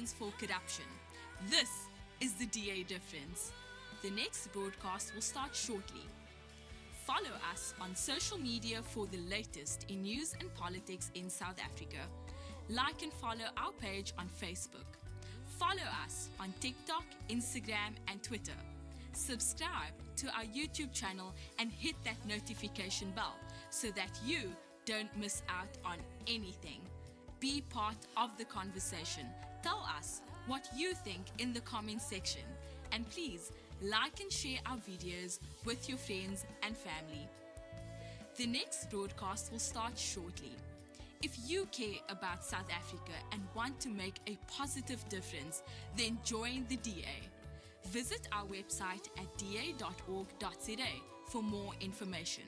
stands for corruption. This is the DA difference. The next broadcast will start shortly. Follow us on social media for the latest in news and politics in South Africa. Like and follow our page on Facebook. Follow us on TikTok, Instagram, and Twitter. Subscribe to our YouTube channel and hit that notification bell so that you don't miss out on anything. Be part of the conversation. Tell us what you think in the comment section. And please like and share our videos with your friends and family. The next broadcast will start shortly. If you care about South Africa and want to make a positive difference, then join the DA. Visit our website at da.org.za for more information.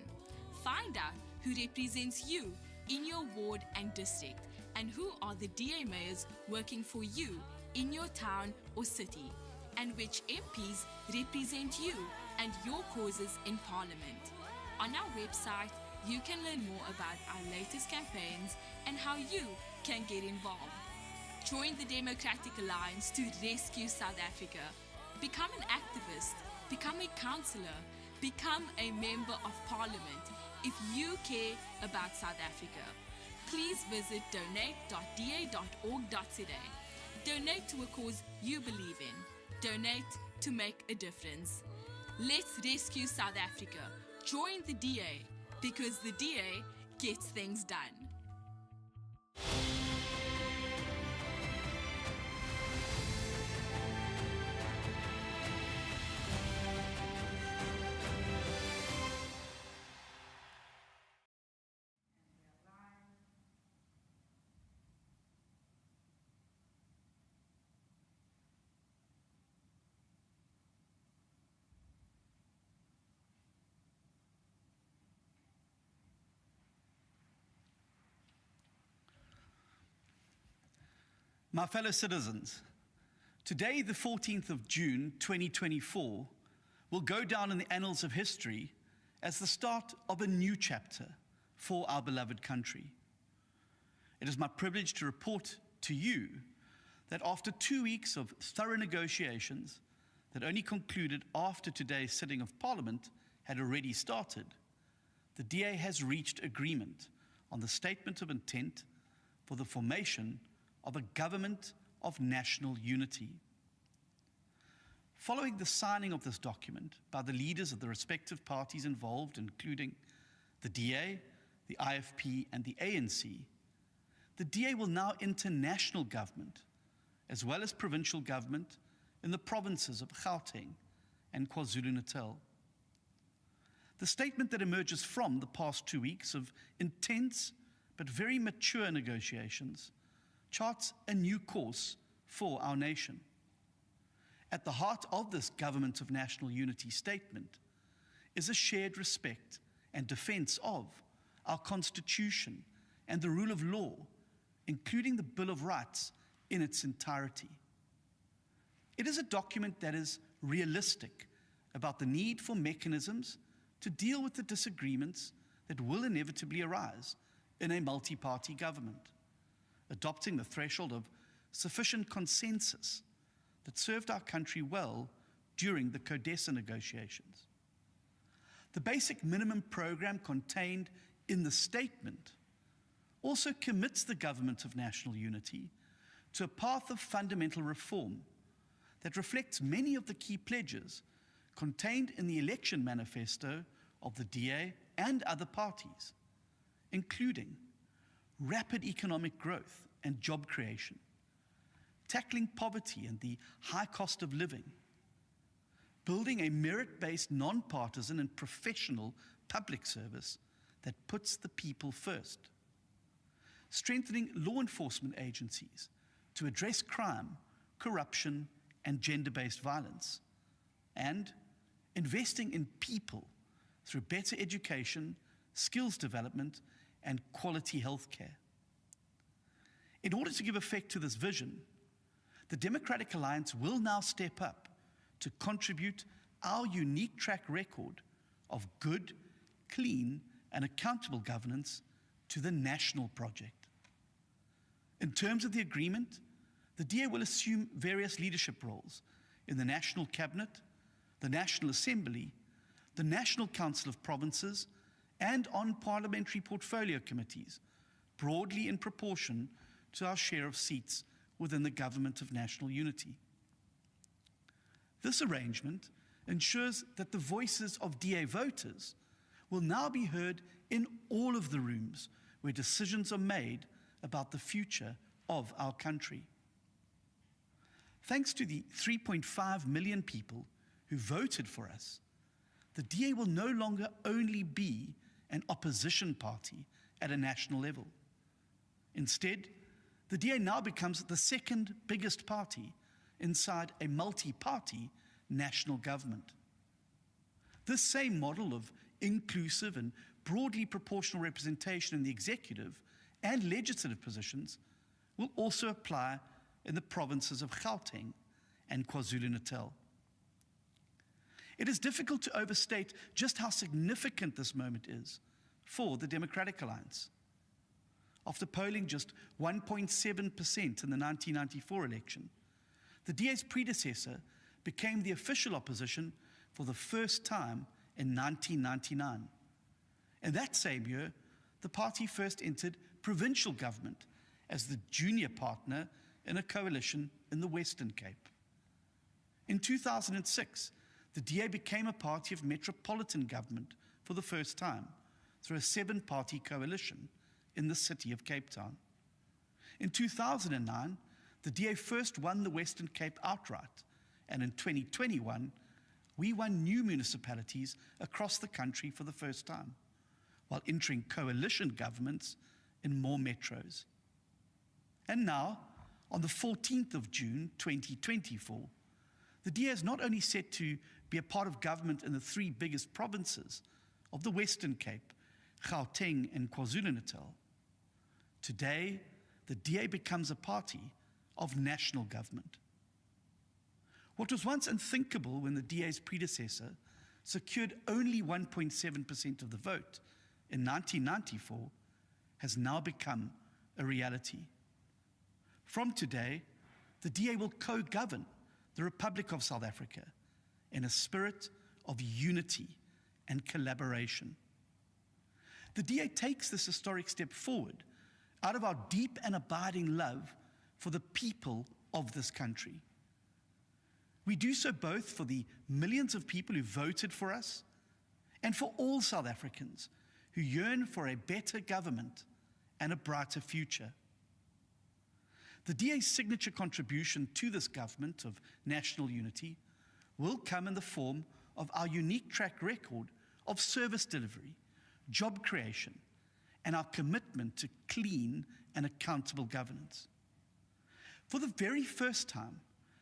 Find out who represents you in your ward and district and who are the DA mayors working for you in your town or city, and which MPs represent you and your causes in Parliament. On our website, you can learn more about our latest campaigns and how you can get involved. Join the Democratic Alliance to rescue South Africa. Become an activist, become a councillor, become a member of Parliament if you care about South Africa. Please visit donate.da.org.za. Donate to a cause you believe in. Donate to make a difference. Let's rescue South Africa. Join the DA, because the DA gets things done. My fellow citizens, today, the 14th of June, 2024, will go down in the annals of history as the start of a new chapter for our beloved country. It is my privilege to report to you that after 2 weeks of thorough negotiations that only concluded after today's sitting of Parliament had already started, the DA has reached agreement on the statement of intent for the formation of a government of national unity. Following the signing of this document by the leaders of the respective parties involved, including the DA, the IFP, and the ANC, the DA will now enter national government, as well as provincial government in the provinces of Gauteng and KwaZulu-Natal. The statement that emerges from the past 2 weeks of intense but very mature negotiations charts a new course for our nation. At the heart of this Government of National Unity statement is a shared respect and defense of our Constitution and the rule of law, including the Bill of Rights in its entirety. It is a document that is realistic about the need for mechanisms to deal with the disagreements that will inevitably arise in a multi-party government, adopting the threshold of sufficient consensus that served our country well during the CODESA negotiations. The basic minimum program contained in the statement also commits the Government of National Unity to a path of fundamental reform that reflects many of the key pledges contained in the election manifesto of the DA and other parties, including rapid economic growth and job creation, tackling poverty and the high cost of living, building a merit-based, non-partisan and professional public service that puts the people first, strengthening law enforcement agencies to address crime, corruption, and gender-based violence, and investing in people through better education, skills development, and quality health care. In order to give effect to this vision, the Democratic Alliance will now step up to contribute our unique track record of good, clean, and accountable governance to the national project. In terms of the agreement, the DA will assume various leadership roles in the National Cabinet, the National Assembly, the National Council of Provinces, and on parliamentary portfolio committees, broadly in proportion to our share of seats within the Government of National Unity. This arrangement ensures that the voices of DA voters will now be heard in all of the rooms where decisions are made about the future of our country. Thanks to the 3.5 million people who voted for us, the DA will no longer only be an opposition party at a national level. Instead, the DA now becomes the second biggest party inside a multi-party national government. This same model of inclusive and broadly proportional representation in the executive and legislative positions will also apply in the provinces of Gauteng and KwaZulu-Natal. It is difficult to overstate just how significant this moment is for the Democratic Alliance. After polling just 1.7% in the 1994 election, the DA's predecessor became the official opposition for the first time in 1999. In that same year, the party first entered provincial government as the junior partner in a coalition in the Western Cape. In 2006, the DA became a party of metropolitan government for the first time through a 7-party coalition in the city of Cape Town. In 2009, the DA first won the Western Cape outright, and in 2021, we won new municipalities across the country for the first time, while entering coalition governments in more metros. And now, on the 14th of June 2024, the DA is not only set to be a part of government in the 3 biggest provinces of the Western Cape, Gauteng and KwaZulu-Natal. Today, the DA becomes a party of national government. What was once unthinkable when the DA's predecessor secured only 1.7% of the vote in 1994 has now become a reality. From today, the DA will co-govern the Republic of South Africa in a spirit of unity and collaboration. The DA takes this historic step forward out of our deep and abiding love for the people of this country. We do so both for the millions of people who voted for us and for all South Africans who yearn for a better government and a brighter future. The DA's signature contribution to this government of national unity will come in the form of our unique track record of service delivery, job creation, and our commitment to clean and accountable governance. For the very first time,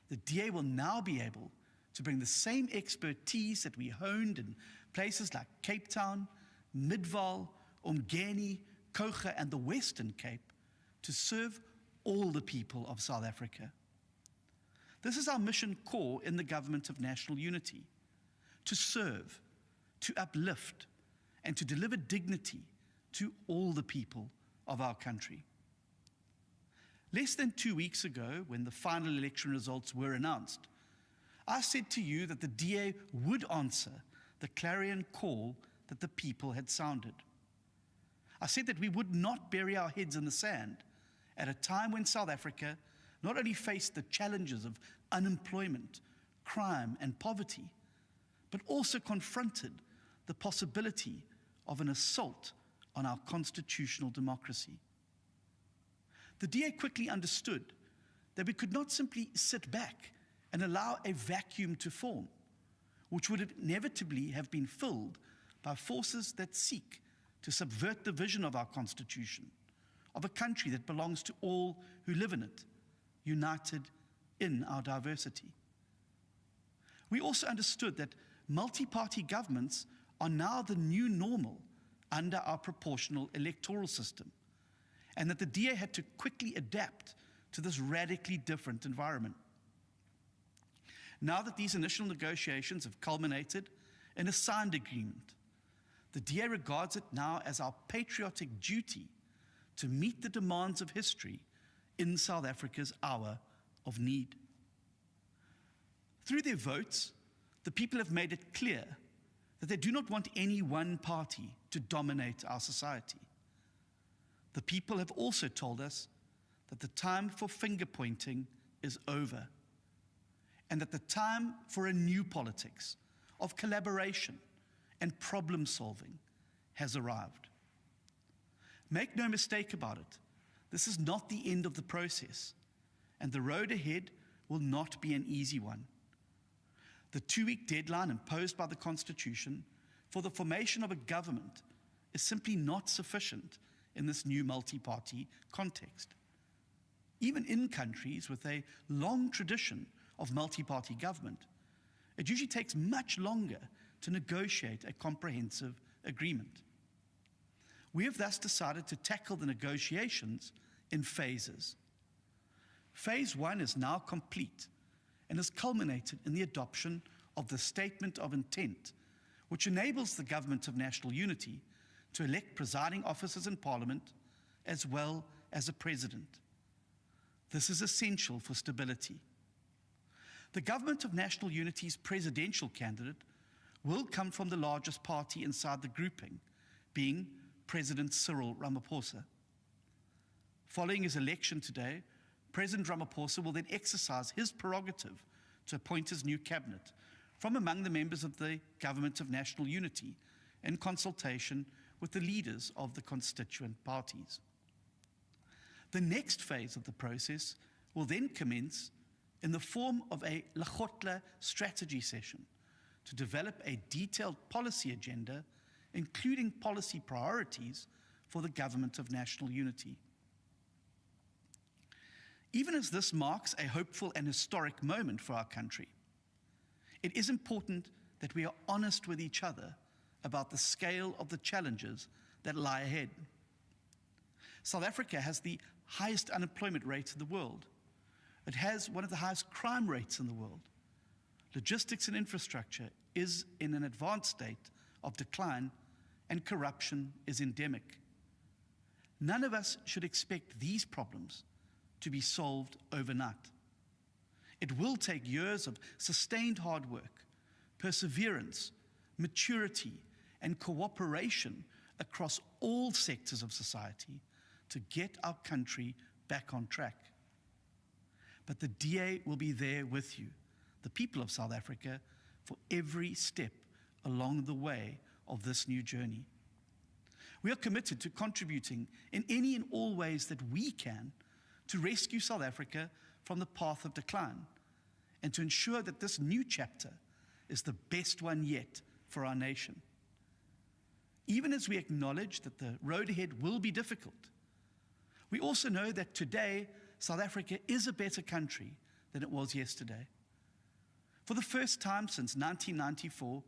the DA will now be able to bring the same expertise that we honed in places like Cape Town, Midvaal, Umgeni, Kocha, and the Western Cape to serve all the people of South Africa. This is our mission core in the Government of National Unity: to serve, to uplift, and to deliver dignity to all the people of our country. Less than 2 weeks ago, when the final election results were announced, I said to you that the DA would answer the clarion call that the people had sounded. I said that we would not bury our heads in the sand at a time when South Africa not only faced the challenges of unemployment, crime, and poverty, but also confronted the possibility of an assault on our constitutional democracy. The DA quickly understood that we could not simply sit back and allow a vacuum to form, which would inevitably have been filled by forces that seek to subvert the vision of our Constitution, of a country that belongs to all who live in it, united in our diversity. We also understood that multi-party governments are now the new normal under our proportional electoral system, and that the DA had to quickly adapt to this radically different environment. Now that these initial negotiations have culminated in a signed agreement, the DA regards it now as our patriotic duty to meet the demands of history in South Africa's hour of need. Through their votes, the people have made it clear that they do not want any one party to dominate our society. The people have also told us that the time for finger-pointing is over, and that the time for a new politics of collaboration and problem-solving has arrived. Make no mistake about it, this is not the end of the process, and the road ahead will not be an easy one. The 2-week deadline imposed by the Constitution for the formation of a government is simply not sufficient in this new multi-party context. Even in countries with a long tradition of multi-party government, it usually takes much longer to negotiate a comprehensive agreement. We have thus decided to tackle the negotiations in phases. Phase 1 is now complete and has culminated in the adoption of the Statement of Intent, which enables the Government of National Unity to elect presiding officers in Parliament as well as a president. This is essential for stability. The Government of National Unity's presidential candidate will come from the largest party inside the grouping, being President Cyril Ramaphosa. Following his election today, President Ramaphosa will then exercise his prerogative to appoint his new cabinet from among the members of the Government of National Unity in consultation with the leaders of the constituent parties. The next phase of the process will then commence in the form of a Lekgotla strategy session to develop a detailed policy agenda, including policy priorities for the Government of National Unity. Even as this marks a hopeful and historic moment for our country, it is important that we are honest with each other about the scale of the challenges that lie ahead. South Africa has the highest unemployment rate in the world. It has one of the highest crime rates in the world. Logistics and infrastructure is in an advanced state of decline, and corruption is endemic. None of us should expect these problems to be solved overnight. It will take years of sustained hard work, perseverance, maturity, and cooperation across all sectors of society to get our country back on track. But the DA will be there with you, the people of South Africa, for every step along the way of this new journey. We are committed to contributing in any and all ways that we can to rescue South Africa from the path of decline and to ensure that this new chapter is the best one yet for our nation. Even as we acknowledge that the road ahead will be difficult, we also know that today South Africa is a better country than it was yesterday. For the first time since 1994,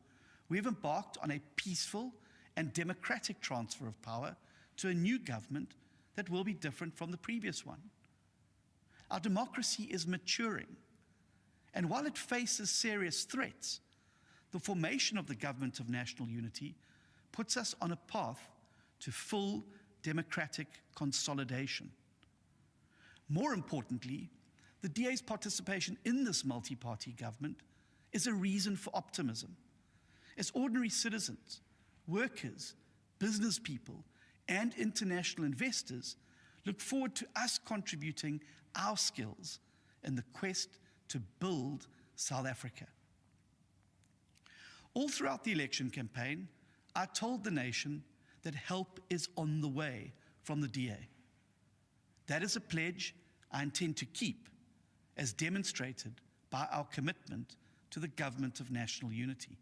we have embarked on a peaceful and democratic transfer of power to a new government that will be different from the previous one. Our democracy is maturing, and while it faces serious threats, the formation of the Government of National Unity puts us on a path to full democratic consolidation. More importantly, the DA's participation in this multi-party government is a reason for optimism. As ordinary citizens, workers, business people, and international investors look forward to us contributing our skills in the quest to build South Africa. All throughout the election campaign, I told the nation that help is on the way from the DA. That is a pledge I intend to keep, as demonstrated by our commitment to the Government of National Unity.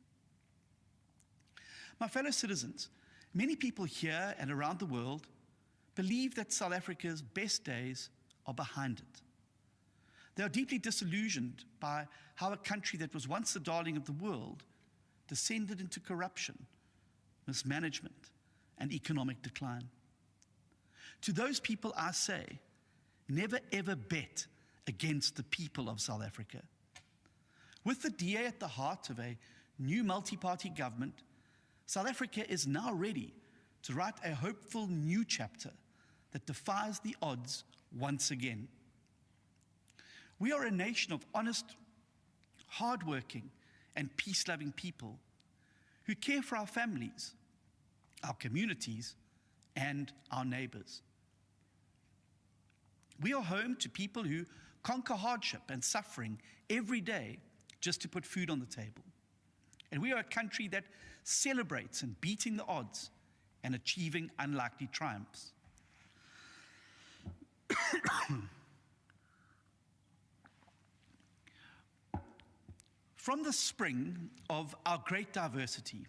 My fellow citizens, many people here and around the world believe that South Africa's best days are behind it. They are deeply disillusioned by how a country that was once the darling of the world descended into corruption, mismanagement, and economic decline. To those people I say, never ever bet against the people of South Africa. With the DA at the heart of a new multi-party government, South Africa is now ready to write a hopeful new chapter that defies the odds once again. We are a nation of honest, hardworking, and peace-loving people who care for our families, our communities, and our neighbors. We are home to people who conquer hardship and suffering every day just to put food on the table. And we are a country that celebrates in beating the odds and achieving unlikely triumphs. From the spring of our great diversity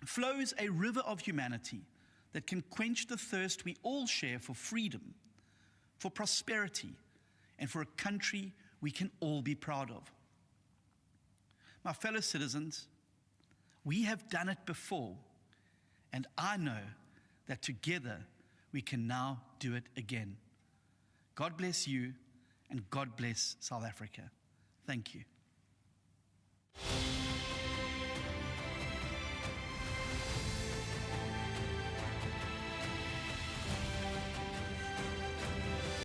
flows a river of humanity that can quench the thirst we all share for freedom, for prosperity, and for a country we can all be proud of. My fellow citizens, we have done it before, and I know that together we can now do it again. God bless you, and God bless South Africa. Thank you.